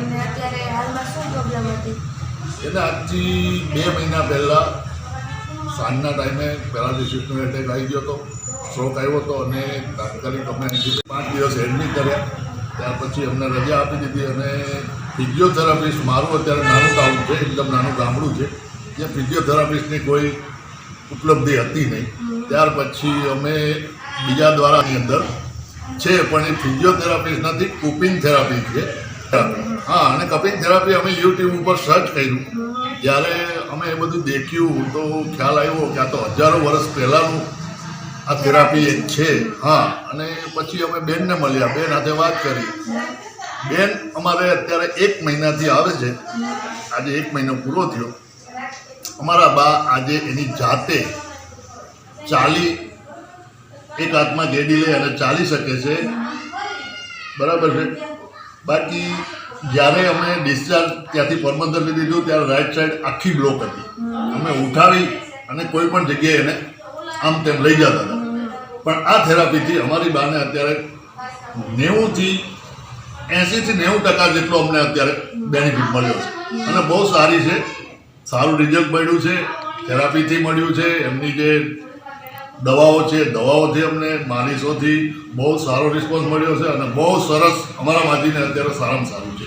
એમને અત્યારે હાલમાં શું પ્રોબ્લેમ હતી? એને આજથી 2 મહિના પહેલાં સાંજના ટાઈમે પેરાલિસિસનો એટેક આવી ગયો હતો, સ્ટ્રોક આવ્યો હતો અને તાત્કાલિક અમે અહીંથી 5 દિવસ એડમિટ કર્યા. ત્યાર પછી અમને રજા આપી દીધી અને ફિઝિયોથેરાપિસ્ટ, મારું અત્યારે નાનું ગામ છે, એકદમ નાનું ગામડું છે, જ્યાં ફિઝિયોથેરાપિસ્ટની કોઈ ઉપલબ્ધિ હતી નહીં. ત્યાર પછી અમે બીજા દ્વારાની અંદર છે, પણ એ ફિઝિયોથેરાપિસ્ટ નથી, કુપિંગ થેરાપી છે. હા, અને કપિંગ થેરાપી અમે યુટ્યુબ ઉપર સર્ચ કર્યું. જ્યારે અમે એ બધું દેખ્યું તો ખ્યાલ આવ્યો કે આ તો હજારો વર્ષ પહેલાંનું આ થેરાપી એક છે. હા, અને પછી અમે બેનને મળ્યા, બેન સાથે વાત કરી. બેન અમારે અત્યારે 1 મહિનાથી આવે છે, આજે 1 મહિનો પૂરો થયો. અમારા બા આજે એની જાતે એક હાથમાં ગેડી લઈ અને ચાલી શકે છે, બરાબર છે. બાકી જ્યારે અમે ડિસ્ચાર્જ ત્યાંથી પોરબંદરથી લીધું ત્યારે રાઈટ સાઈડ આખી બ્લોક હતી. અમે ઉઠાવી અને કોઈ પણ જગ્યાએ એને આમ તેમ લઈ જતા હતા. પણ આ થેરાપીથી અમારી બાને અત્યારે 80-90% જેટલો અમને અત્યારે બેનિફિટ મળ્યો છે અને બહુ સારી છે. સારું રિઝલ્ટ મળ્યું છે, થેરાપીથી મળ્યું છે. એમની જે દવાઓ છે, દવાઓથી અમને માલિશોથી બહુ સારો રિસ્પોન્સ મળ્યો છે અને બહુ સરસ અમારા માજીને અત્યારે સારામાં સારું છે.